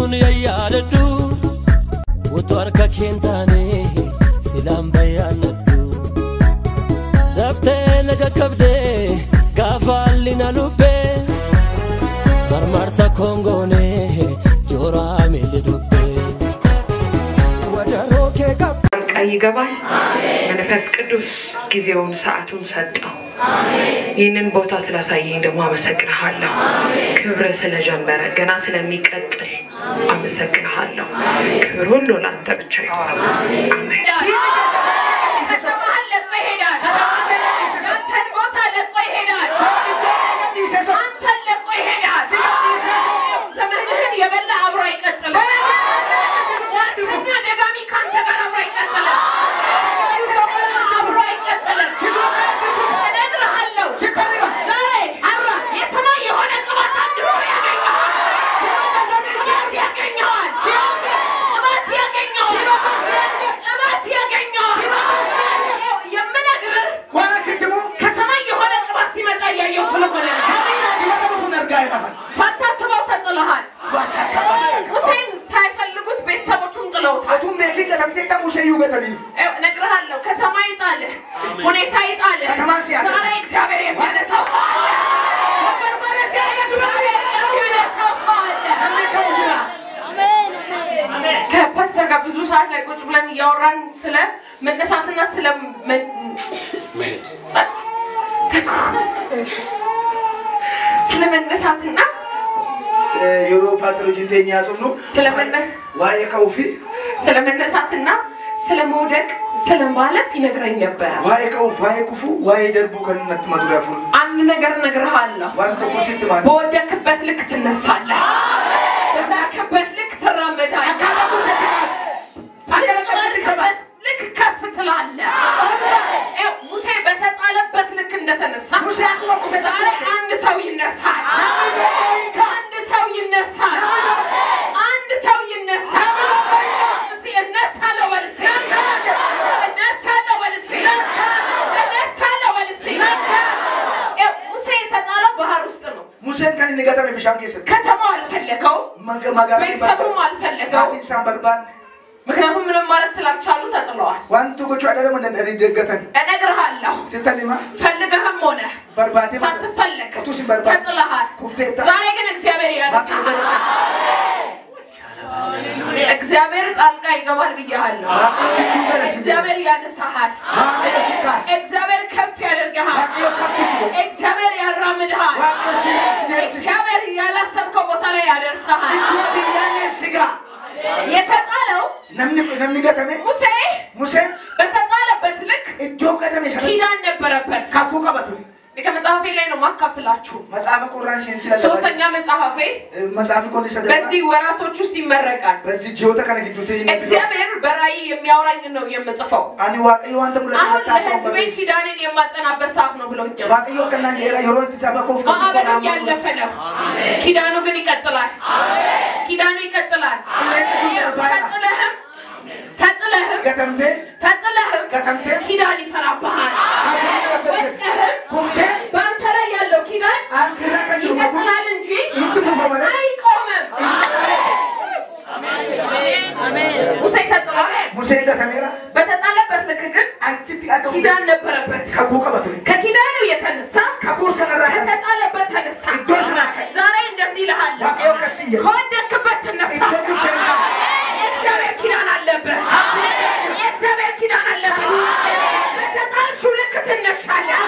kun yayyaddu Wotarka kentane silam bayanaddu Dafte naga kabde gafalina lubbe Marmarsa kongone jora melidubbe Wadaroke kab ይገባል መንፈስ ቅዱስ ጊዜውን ሰዓቱን ሰጠው ይህንን ቦታ ስላሳየኝ ደግሞ አመሰግናለሁ ክብር ስለጀመረ ገና ስለሚቀጥል አመሰግናለሁ ክብር ሁሉ ላንተ ብቻ ይሁን አሜን ነግረሃለሁ ከሰማይ ጣለ ሁኔታ ይጣለ ዛሬ እግዚአብሔር የሚያነሳው በርባረስ ከፓስተር ጋር ብዙ ሰዓት ላይ ቁጭ ብለን ያወራን ስለ መነሳትና ስለ መነሳትና ዩሮ ፓስተር ጂንቴኛ ያሰሙ ዋይ ከውፊ ስለ መነሳትና ስለ ሞደቅ ስለ ማለፍ ይነግረኝ ነበር ዋይ ከውፍ ዋይ ኩፉ ዋይ ደርቡ ከነት ማድራፉ አንድ ነገር ነግረሃለሁ ዋንተ ኮሲት ማለት በወደቅበት ልክ ትነሳለህ በዛከበት ልክ ትራመዳለህ አካባቢው ልክ ከፍ ትላለህ ሙሴ በተጣለበት ልክ እንደተነሳ ሙሴ አጥቆ ፈጣሪ አንድ ሰው ይነሳል አንድ ሰው ይነሳል አንድ ሰው ይነሳል ሙሴን ከን ንገተም ቢሻንከ ይሰጥ ከተማው አልፈለገው ቤተሰቡም አልፈለገው አትንሳን በርባን ምክንያቱም ምንም ማድረግ ስላልቻሉ ተጥለዋል ዋንቱ ጎቹ አይደለም እንደደገተን እነግርሃለሁ ስተሊማ ፈልገህም ሆነ በርባቴ ሳትፈልግ ቱሲ በርባቴ ተጥለሃል ኩፍቴታ ዛሬ ግን እግዚአብሔር ያነሳሃል እግዚአብሔር ጣልቃ ይገባል ብያለሁ እግዚአብሔር ያነሳሃል እግዚአብሔር ከፍ ያደርግሃል እግዚአብሔር ያራምድሃል እግዚአብሔር ያላሰብከው ቦታ ላይ ያደርሰሃል የተጣለው ነምኒ ገተሜ ሙሴ በተጣለበት ልክ ኪዳን ነበረበት ካኩ ቀበቱ ከመጽሐፌ ላይ ነው ማካፈላችሁ መጽሐፈ ቁርአን ሲንትላ ሶስተኛ መጽሐፌ መጽሐፍ ኮን ሰደ በዚህ ወራቶች ውስጥ ይመረቃል በዚህ ጂኦታ ከነግቱት እግዚአብሔር በራእይ የሚያወራኝ ነው የምጽፈው አኒ ዋቀዩ አንተ ሙላ ታታሰው በዚህ ኪዳንን የማጠናበት ሰዓት ነው ብሎኛል ዋቀዩ ከናኝ የራ የሮት ተባኮፍ ከማበሉ ያለፈ ነው ኪዳኑ ግን ይቀጥላል ኪዳኑ ይቀጥላል ኢየሱስ ይርባያ ተጥለህም ከተምቴ ኪዳን ይሰራብሃል ኩፍቴ ባንተ ላይ ያለው ኪዳን ይቀጥላል እንጂ አይቆምም አሜን ሙሴ ተጥሏል ሙሴ እንደተመራ በተጣለበት ልክ ግን ኪዳን ነበረበት ከኪዳኑ የተነሳ ከተጣለበት ተነሳ ዛሬ እንደዚህ ይልሃል ከወደቅበት ትነሳ እግዚአብሔር ኪዳን አለበት እግዚአብሔር ኪዳን አለበት በተጣልሽው ልክ ትነሻለህ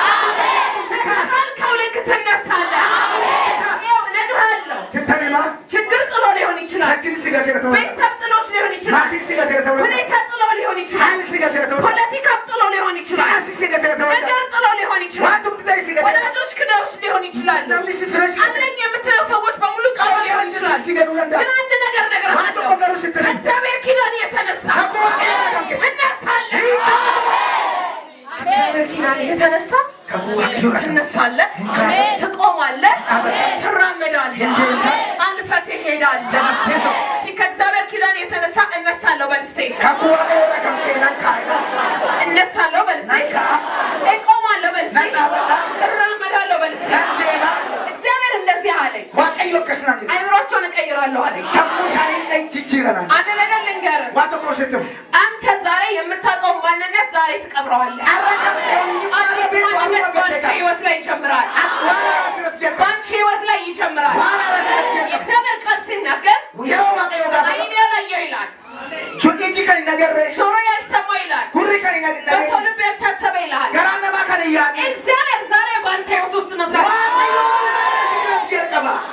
በተጣልከው ልክ ትነሳለህ እነግርሃለሁ ችግር ጥሎ ሊሆን ይችላል ቤተሰብ ጥሎሽ ሊሆን ይችላል ሁኔታ ጥሎ ሊሆን ይችላል ፖለቲካ ጥሎ ሊሆን ይችላል ነገር ጥሎ ሊሆን ይችላል ወዳጆች ክደውሽ ሊሆን ይችላል አድረኝ የምትለው ሰዎች በሙሉ ጥሎ ሊሆን ይችላል ግን አንድ ነገር ነግርሃለሁ እግዚአብሔር ኪዳን የተነሳ ትነሳለህ እግዚአብሔር ኪዳን የተነሳ ትነሳለህ ትቆማለህ ትራመዳለህ አልፈት ትሄዳለህ ከእግዚአብሔር ኪዳን የተነሳ እነሳለሁ በልስቴ እነሳለሁ በልስቴ እቆማለሁ በልስቴ እራመዳለሁ በልስቴ እግዚአብሔር እንደዚህ አለኝ waaqayyo akkasna jedhe አይምሮአቸውን እቀይራለሁ አለኝ sammuu isaanii jijjiirana አንድ ነገር ልንገር waa tokko seetum አንተ ዛሬ የምታውቀው ማንነት ዛሬ ትቀብረዋለህ አንተ ህይወት ላይ ይጀምራል አንቺ ህይወት ላይ ይጀምራል የእግዚአብሔር ቃል ሲናገር አይኔ ያላየው ይላል ጁጂ ከን ነገር ጆሮ ያልሰማው ይላል ጉሪ ከን ነገር በሰው ልብ ያልታሰበ ይላል ገራና ማከን ይያል እግዚአብሔር ዛሬ ባንተ ህይወት ውስጥ መስራት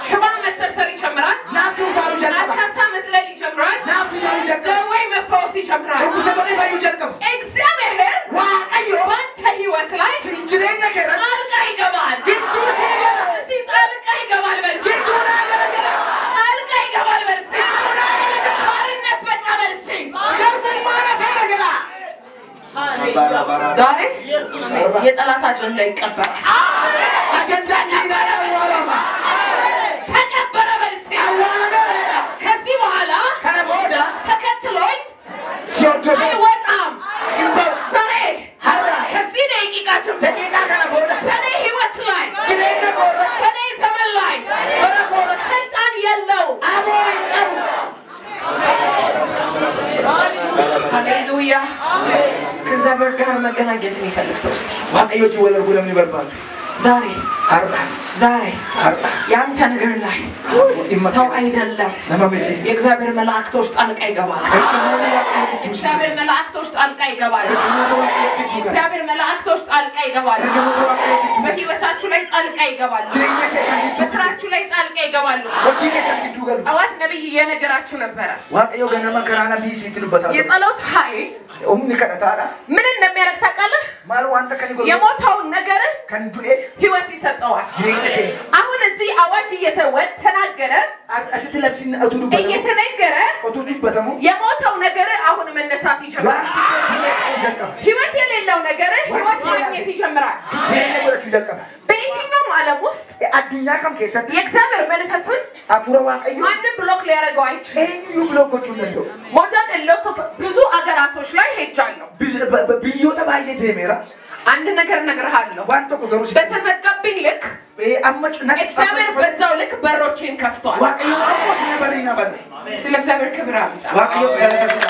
ሽባ መተርተር ይጀምራል ናፍቱ ታሉ ጀልቀባ አንካሳ መዝለል ይጀምራል ናፍቱ ታሉ ጀልቀባ ወይ መፈወስ ይጀምራል ቁሰቶኒ ፈዩ ጀልቀባ እግዚአብሔር waaqayዮ ባንተ ህይወት ላይ ሲጅሬን ነገር ጣልቃ ይገባል ግዱ ሲገባ እስቲ ጣልቃ ይገባል በል ግዱ ነገር ጣልቃ ይገባል በል ባርነት በቃ በል ገርቡን ማረፈ ነገር ዛሬ የጠላት አጀንዳ ይቀበራል አጀንዳ ይባላ ወላማ ተቀበረ በል ከዚህ በኋላ ከነቦዳ ተከትሎኝ ሲወርዶ አይወጣም እንደ ዛሬ ሀራ ከዚህ ደቂቃ ጀምሮ ደቂቃ ከነቦዳ በኔ ህይወት ላይ ጅሬን ነገር በኔ ዘመን ላይ በረኮረ ስልጣን የለው አቦይ ቀሩ ሃሌሉያ ከእግዚአብሔር ጋር መገናኘት የሚፈልግ ሰው እስቲ waaqayዮ ጅወለርጉ ለምን ይበርባል ዛሬ ሀራ ዛሬ ሀራ ያንተ ነገር ላይ ሰው አይደለም ለማመቲ የእግዚአብሔር መላእክቶች ጣልቃ ይገባል እግዚአብሔር መላእክቶች ጣልቃ ይገባል እግዚአብሔር መላእክቶች ጣልቃ ይገባል በህይወታችሁ ላይ ጣልቃ ይገባል በስራችሁ ላይ ጣልቃ ይገባሉ አዋት ነብይ የነገራችሁ ነበር waaqayዮ ገነማ ከራና ቢሲ ትልበታል የጸሎት ኃይል ኦምኒ ከነታራ ምን እንደሚያደርግ ታውቃለህ ማሉ አንተ ከኒጎ የሞተው ነገር ከንዱኤ ህይወት ይሰጠዋል አሁን እዚህ አዋጅ እየተናገረ አስቲ ለብሲና አቱዱ እየተነገረ አቱዱ በተሙ የሞተው ነገር አሁን መነሳት ይጀምራል ህይወት የሌለው ነገር ህይወት ማግኘት ይጀምራል በየትኛውም ዓለም ውስጥ አዱኛ ከም ከሰት የእግዚአብሔር መንፈስን አፉራ waaqayዮ ማንም ብሎክ ሊያደርገው አይችልም ኤዩ ብሎኮቹ እንደው ሞደርን ሎት ብዙ አገራቶች ላይ ሄጃለሁ ብዮታ ባየ ደሜራ አንድ ነገር እነግርሃለሁ ዋንቶ ኮገሩስ በተዘጋብኝ ልክ አመጭና እግዚአብሔር በዛው ልክ በሮችን ከፍቷል waaqayዮ አሞስ ነበርና ባለ ስለ እግዚአብሔር ክብር አምጣ waaqayዮ ገለተና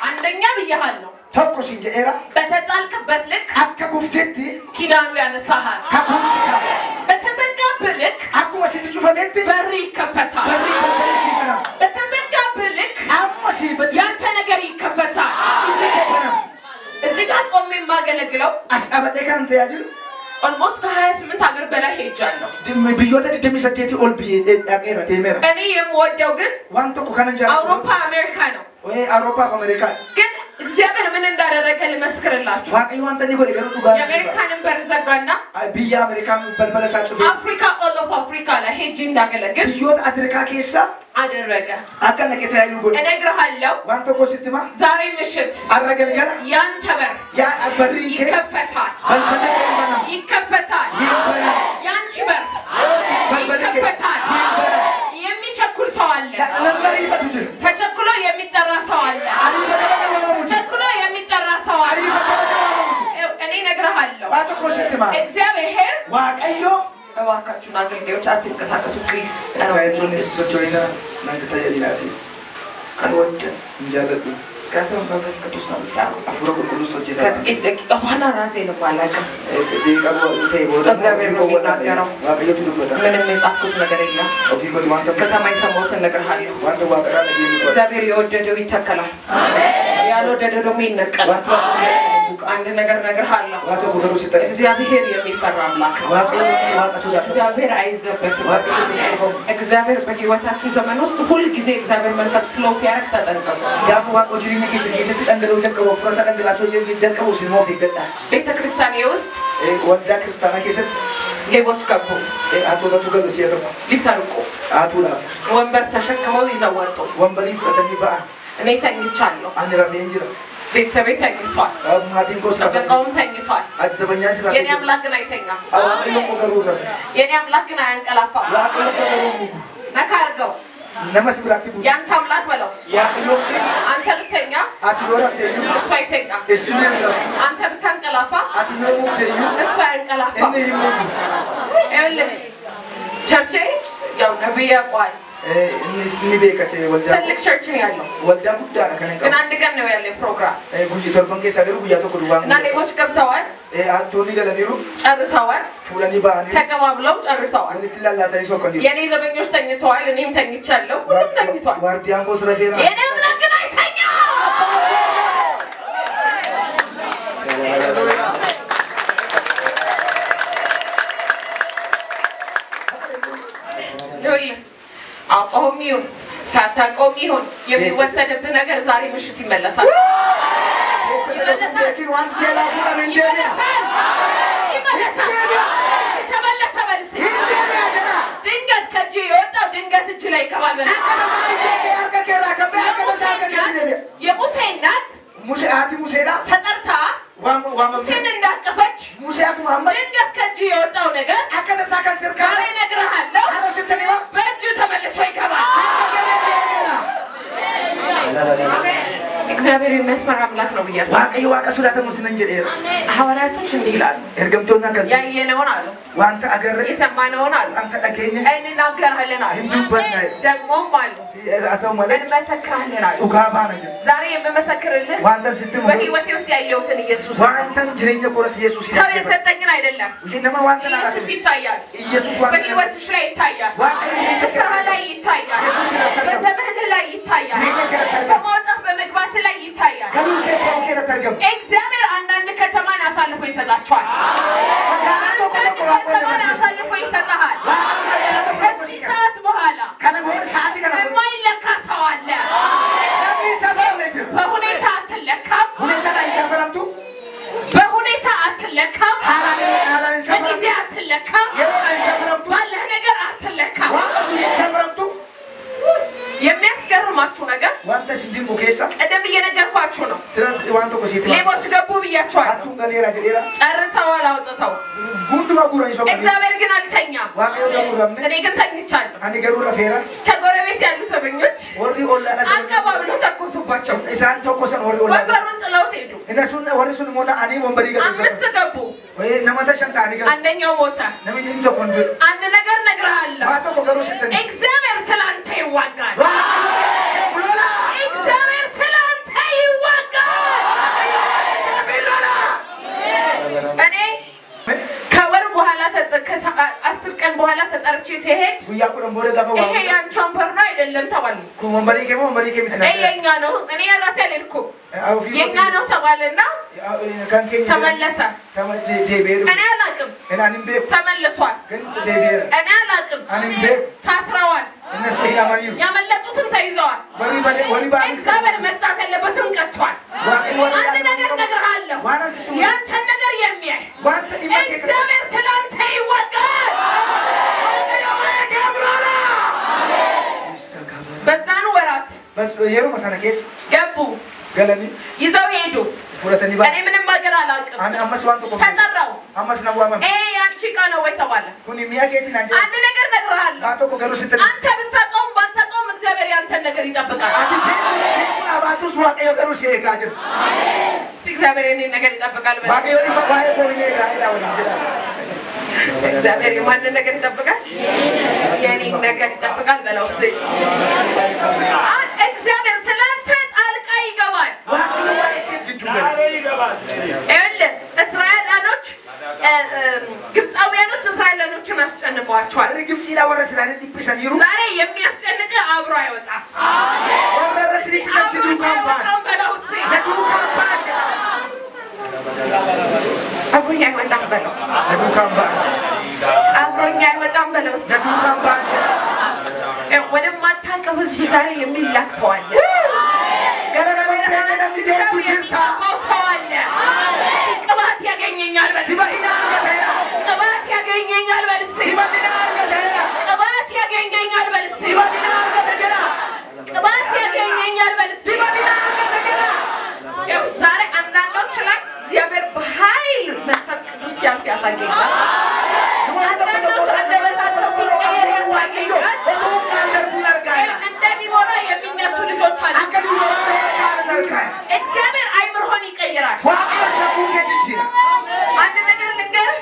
አንደኛ ብያለሁ ተቆሽ እንጀራ በተጣልክበት ልክ አከ ጉፍቴቲ ኪዳኑ ያነሳሃል ካኩስካስ በተዘጋብህ ልክ አኩ ሲትጩፈኔቲ በር ይከፈታል በሪ በልበል ሲፈና በተዘጋብህ ልክ አሞሲ ያንተ ነገር ይከፈታል እዚህ ጋር ቆሜ የማገለግለው አስጣበደ ካንተ ያጅሩ ኦልሞስት 28 ሀገር በላይ ሄጃለሁ ብዮታ ደሚሰቴቲ ኦል ቢ ያቀራ ደሜራ እኔ የምወደው ግን ዋንቶ ከነንጀራ አውሮፓ አሜሪካ ነው ወይ አውሮፓ አሜሪካ ግን እግዚአብሔር ምን እንዳደረገ ልመስክርላችሁ waaqayዮ አንተ ኒጎ ለገሩ ጋር የአሜሪካንን በር ዘጋና ቢያ አሜሪካን በልበለሳጩ አፍሪካ ኦል ኦፍ አፍሪካ ላይ ሄጄ እንዳገለግል ብዮት አፍሪካ ኬሳ አደረገ አከለ ከታይሉ ጎ እነግርሃለሁ ዋንተ ኮሲትማ ዛሬ ምሽት አረገልገላ ያንተ በር ያ በሪ ይከፈታል በልበለ ከመና ይከፈታል ይበላ ያንቺ በር በልበለ ይከፈታል ይበላ የሚቸኩል ሰው አለ ለምን ይፈቱት ተቸኩሎ የሚጠራ ሰው አለ ተቸኩሎ የሚጠራ ሰው አለ እኔ እነግርሃለሁ ዋንተ ኮሲትማ እግዚአብሔር waaqayዮ እባካችሁን አገልጋዮች አትንቀሳቀሱ ፕሊዝ ታይቶን ስቶይና ናንተ ይላቲ አልወድም እንጀለዱ ከቶም በመንፈስ ቅዱስ ነው የሚሰራው አፍሮ ቅዱስ ወጀታ ከጥቂት ደቂቃ በኋላ ራሴን ባላውቅም ደቂቃ ወደ እግዚአብሔር ነው የሚናገረው waaqayዮ ትሉበታ ምንም የጻፍኩት ነገር የለም ኦፊጎት ዋንተ ከሰማይ ሰማሁትን እነግርሃለሁ ዋንተ ዋቀራ ለጊዜ እግዚአብሔር የወደደው ይተከላል ያልወደደው ደግሞ ይነቀላል አንድ ነገር እነግርሃለሁ ዋንተ ኮገሩ ሲጠቅ እግዚአብሔር የሚፈራ አምላክ ነው waaqayዮ ዋንተ ሱዳ እግዚአብሔር አይዘበትም እግዚአብሔር በህይወታችሁ ዘመን ውስጥ ሁሉ ጊዜ እግዚአብሔር መንፈስ ፍሎ ሲያደርግ ተጠንቀቁ ያፉ ዋቆ ጅሪኛ ኬሰ ተንገለው ጀቀቦ ፍረሳ ቀንገላቸው ጀቀቦ ሲሞፍ ይገጣ ቤተክርስቲያን ውስጥ ወንዳ ክርስቲያና ኬሰ ሌቦች ገቡ አቶታቱ ገሉ ሲያተርኩ ሊሰርቁ አቱላፍ ወንበር ተሸክመው ይዘው ወጡ ወንበሪ ፍረተኒ ባአ እኔ ተኝቻለሁ አኒ ራፊ እንጅራ ቤተሰቤ ተኝቷል ማቲን ኮስ ጠበቃውም ተኝቷል አጅዘበኛ ስራ የኔ አምላክ ግን አይተኛም አዋቂሎ ኮገሩ ነው የኔ አምላክ ግን አያንቀላፋም ዋቂሎ ኮገሩ ነካ አድርገው نمس براتي بو يان تملاك بلو واقيوكي أنت بتنيا أتدورك تيجي أسوأ تنيا اسمه أنت بتنقلافا أتيوم تيجي أسوأ انقلافا إني يوم أقول شرطي يا نبي أقوال إني بيكتة ولدا سلك شرطي يالله ولدا بودا أنا كان كنا عندك أنه يالله program بوجي تربان كيسالو بوجي أتو كروان نادي وش كبتوان أتوني كلا نيرو أرسوان فلاني باني تكمابلو أرسوان ولي تلا لا تاني سوكان ديرو يعني إذا بنيوش تاني توال إنهم تاني تشلو ولا تاني توال وارديان كوس رفيرا يعني أملاك كنا يتاني يقول أقوم يون ساتقوم يون يبي وسد بنجر زاري مشتي ملسان لكن وانت سيلا فولا من دينيا دينجت كجي يوتا دينجت تجلي كمان من يا موسينات موسى موسينا تنرتا موسين اندقفچ موسى محمد دينجت كجي يوتا ونجر أكيد ساكن سركا كاري نجرهالو هذا ستنيما بنجو تملسوي كمان እግዚአብሔር የሚያስመራ አምላክ ነው ብያለሁ ዋቀይ ዋቀ ሱዳተ ሙስሊም ጀዴራ ሐዋርያቶች እንዲህ ይላሉ እርገምቶና ከዚህ ያየነውን አሉ ዋንተ አገር የሰማነውን አሉ አንተ ደገኘ እንናገራለን አሉ እንዱበና ደግሞም አሉ አታው ማለት እንመሰክራለን አሉ ኡጋባ ነኝ ዛሬ የምመሰክርልህ ዋንተ ስትሙ በህይወቴ ውስጥ ያየሁትን ኢየሱስ ዋንተን ጅሬኛ ቆረት ኢየሱስ ሰው የሰጠኝን አይደለም ይሄንማ ዋንተ ኢየሱስ ይታያል ኢየሱስ ዋንተ በህይወትሽ ላይ ይታያል ዋቀይ በስራ ላይ ይታያል ኢየሱስ ይታያል በዘመንህ ላይ ይታያል በመውጣት በመግባት ላይ ይታያል እግዚአብሔር አንዳንድ ከተማን አሳልፎ ይሰጣቸዋል ከተማን አሳልፎ ይሰጣል ከዚህ ሰዓት በኋላ የማይለካ ሰው አለ በሁኔታ አትለካም በሁኔታ አትለካም በጊዜ አትለካም ባለህ ነገር አትለካም የሚያስገርማችሁ ነገር ዋንተ ሲንዲን ኦኬሳ ቀደም እየነገርኳችሁ ነው ስራት ዋንተ ኮሲት ሌቦች ገቡ ብያችኋለሁ አቱን ገሌራ ጀዴራ ጨርሰዋል አውጥተው ጉንዱ ማጉራኝ ሰው እግዚአብሔር ግን አልተኛም ዋቀዮ ደሙራም እኔ ግን ተኝቻለሁ አኒ ገሩ ለፌራ ከጎረቤት ያሉ ሰበኞች ወሪ ኦላና አቀባብሎ ተኮሱባቸው ኢሳን ተኮሰን ወሪ ኦላና ወንበሩን ጥለውት ሄዱ እነሱን ወሪ ሱን ሞታ አኒ ወንበሪ ገሩ አምስት ገቡ ወይ ነማታ ሸንታ አኒ ገሩ አንደኛው ሞተ ነሚን ተኮንዱ አንድ ነገር ነግርሃለሁ ዋቶ ኮገሩ ሲተን እግዚአብሔር ስላንተ ይዋጋል እግዚአብሔር ስላንተ ይዋጋል እኔ ከወር በኋላ 10 ቀን በኋላ ተጠርቼ ሲሄድ ያቁረም ወደ ጋፋ ይሄ ያንቺ ወንበር ነው አይደለም ተባለ ወንበሪ ከሞ የኛ ነው እኔ ራሴ አልሄድኩም የኛ ነው ተባለና ተመለሰ እኔ አላቅም ተመልሷል እኔ አላቅም ታስረዋል ያመለጡትም ተይዘዋል እግዚአብሔር መቅጣት ያለበትም ቀጥቷል አንድ ነገር እነግርሃለሁ ያንተን ነገር የሚያይ እግዚአብሔር ስላንተ ይዋጋል በዛኑ ወራት የሩ መሰነኬስ ገቡ ገለኒ ይዘው ሄዱ ፉለተኒ ባ እኔ ምንም ነገር አላውቅም አን አመስ ዋንቶ ኮ ተጠራው አመስ ነው ዋማ ያንቺ ቃ ነው ወይ ተባለ ኩኒ ሚያኬቲ ናንጀ አንድ ነገር እነግርሃለሁ አቶ ኮ ገሩ ስትል አንተ ብታውቀውም ባታውቀውም እግዚአብሔር ያንተን ነገር ይጠብቃል አቲ ቤቱስ ቤቱን አባቱስ ዋቀዮ ገሩ ሲሄጋጅ እግዚአብሔር የኔን ነገር ይጠብቃል ዋቀዮ ዲፋ ባይ ኮሚኔ ጋይዳ ወን ይችላል እግዚአብሔር የማንን ነገር ይጠብቃል የኔን ነገር ይጠብቃል በለው እስቲ እግዚአብሔር ስላንተ ጣልቃ ይገባል ዋቀዮ ዋይኬት ግዱ ይገባል እስራኤላኖች ግብፃውያኖች እስራኤላኖችን አስጨንቀዋቸዋል ግብፅ ይላወረስ ላይ ሊብሰኒሩ ዛሬ የሚያስጨንቅ አብሮ አይወጣም ወረረስ ሊብሰን ሲዱ ካምፓን በለው እስቲ ለዱ ካምፓን አብሮኛ አይወጣም በለው ለዱ ካምፓን አብሮኛ አይወጣም በለው እስቲ ለዱ ካምፓን ወደማታውቀው ህዝብ ዛሬ የሚላክ ሰው አለ ገረነ መንገደና ሚደቱ ጅርታ ሰው አለ ቅባት ያገኘኛል በል ዲባቲና አርገተና ቅባት ያገኘኛል በል እስቲ ዲባቲና አርገተና ቅባት ያገኘኛል በል እስቲ ዲባቲና አርገተና ቅባት ያገኘኛል በል እስቲ ዲባቲና አርገተና ዛሬ አንዳንዶች ላይ እግዚአብሔር በኃይል መንፈስ ቅዱስ ሲያልፍ ያሳየኛል አንዳንዶች አንደበታቸው ሲቀየር ያሳየኛል ልጆች አሉ እግዚአብሔር አይምሮህን ይቀይራል አንድ ነገር ልንገርህ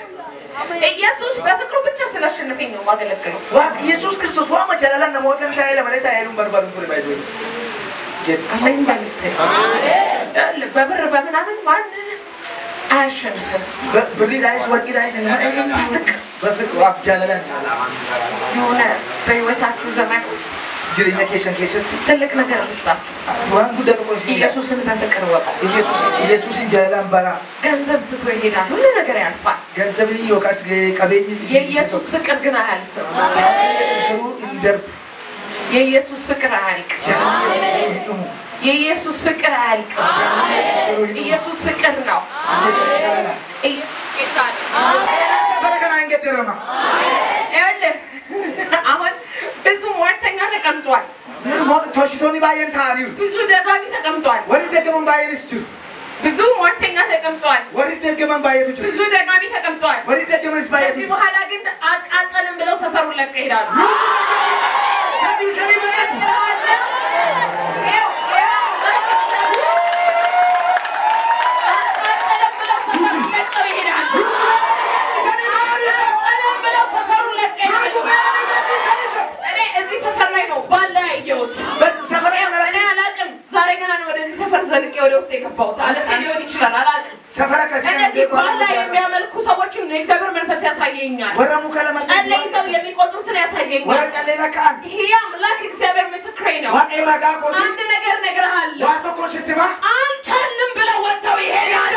ኢየሱስ በፍቅሩ ብቻ ስላሸነፈኝ ነው ማገለግለው ኢየሱስ ክርስቶስ ዋማ ጀላላን ነው ወፈን ታይለ ማለት አይሉም በርበሩን ትሪ ባይዞ አሜን ባንስቴ በብር በምናምን ማን አሸንፈን ብሪ ዳይስ ወርቂ ዳይስ በፍቅሩ አፍ ጀላላን የሆነ በህይወታችሁ ዘመን ውስጥ ጅሪኛ ከሰን ትልቅ ነገር ልስጣችሁ ዋን ጉዳይ ቆይሲ ኢየሱስን በፍቅር ወጣ ኢየሱስን ጀላላን ባራ ገንዘብ ትቶ ይሄዳል ሁሉ ነገር ያልፋል ገንዘብ ሊዮካስ ቀበኝ የኢየሱስ ፍቅር ግን አያልፍም የኢየሱስ ፍቅር አያልቅም የኢየሱስ ፍቅር አያልቅም ኢየሱስ ፍቅር ነው ኢየሱስ ጌታ ነው ሰፈረከና እንገደረማ ያለ አሁን ብዙ ሟርተኛ ተቀምጧል ቶሽቶኒ ባየን ታሪው ብዙ ደጋሚ ተቀምጧል ወዲ ደገመን ባየንስቱ ብዙ ሟርተኛ ተቀምጧል ወዲ ደገመን ባየቱ ብዙ ደጋሚ ተቀምጧል ወዲ ደገመንስ ባየቱ ከዚህ በኋላ ግን አቃጠልን ብለው ሰፈሩን ለቀው ይሄዳሉ ከቢሰሪ ባየቱ ወደ ውስጥ የገባው ታለፈ ሊሆን ይችላል አላውቅም ሰፈራከስ እነዚህ ባላ የሚያመልኩ ሰዎችን እግዚአብሔር መንፈስ ያሳየኛል ወራሙ ከለመጣ አለይተው የሚቆጥሩትን ያሳየኛል ወራጨሌላ ካን ይሄ አምላክ እግዚአብሔር ምስክሬ ነው ዋቀራጋ ቆጥ አንድ ነገር ነግርሃለሁ ዋተኮ ስትባ አልቻልንም ብለው ወጥተው ይሄዳሉ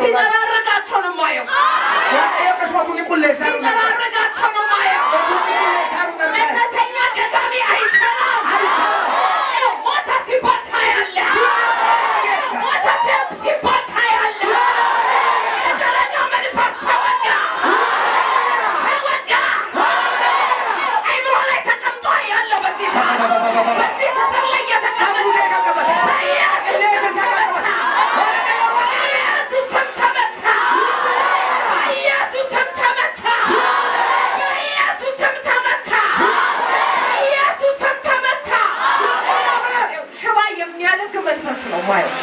ሲጠራረጋቸው ነው ማየው ሲጠራረጋቸው ነው ማየው መተተኛ ደጋሚ አይሰራም ሞተ ሲባል ታያለ ሞተ ሲባል ታያለ የደረጋ መንፈስ ተወጋ አይምሮ ላይ ተቀምጦ ያለው በዚህ ሰፈር ላይ የተቀመጠ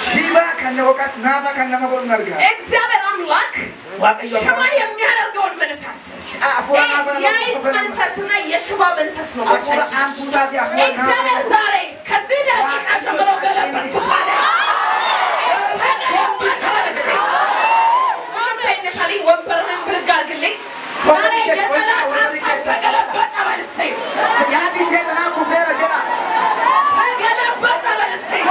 ሺባ ከነወቃስ ናባ ከነመጎር ነርጋ እግዚአብሔር አምላክ ሽባ የሚያደርገውን መንፈስ የአይጥ መንፈስና የሽባ መንፈስ ነው እግዚአብሔር ዛሬ ከዚህ ደቂቃ ጀምሮ ገለበጥኩት አለ ወንበርህን ብድግ አድርግልኝ ዛሬ የጠላት ሀሳብ ተገለበጠ በልስተኝ ያዲስ የጠና ኩፌረ ጀና ተገለበጠ በልስተኝ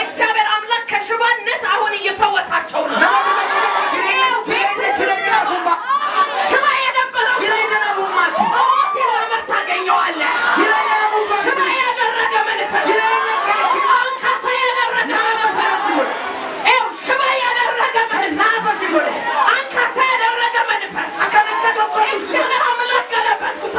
እግዚአብሔር አምላክ ከሽባነት አሁን እየፈወሳቸው ነው ሽባ የነበረው ሲራመድ ታገኘዋለህ ሽባ ያደረገ መንፈስ አንካሳ ያደረገ መንፈስ ሽባ ያደረገ መንፈስ አንካሳ ያደረገ መንፈስ እግዚአብሔር አምላክ ገለበጥኩት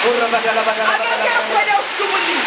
አገልጋዮች ወደ ውስጥ ግቡልኝ።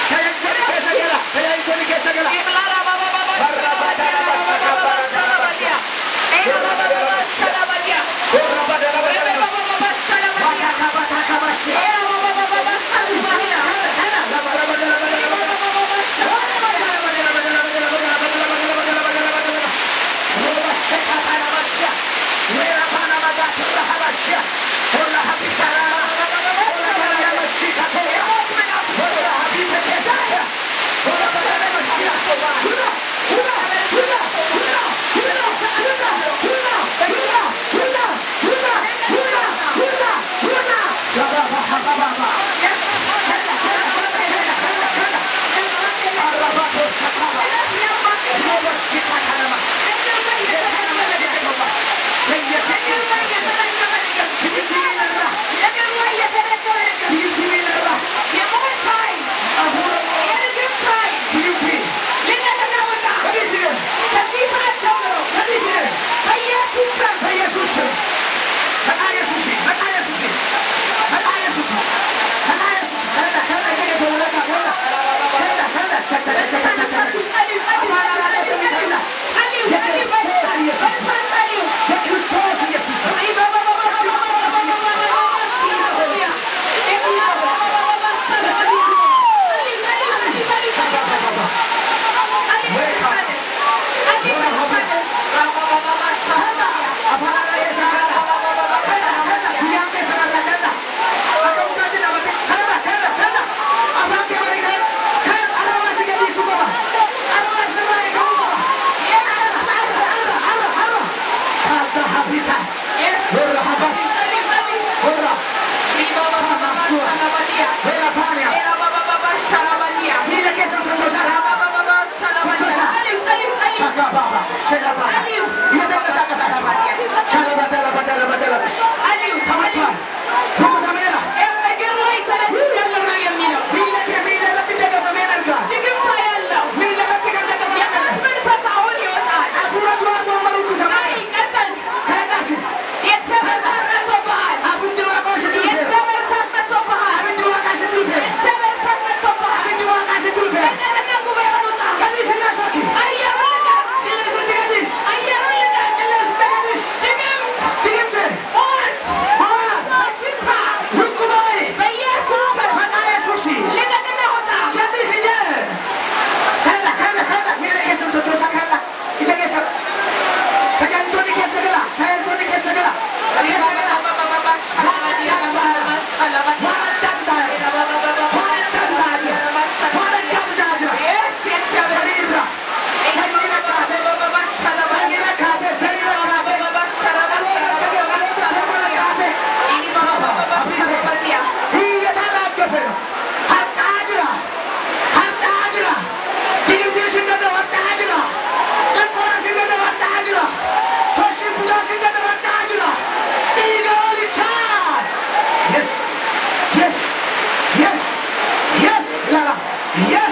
Yes.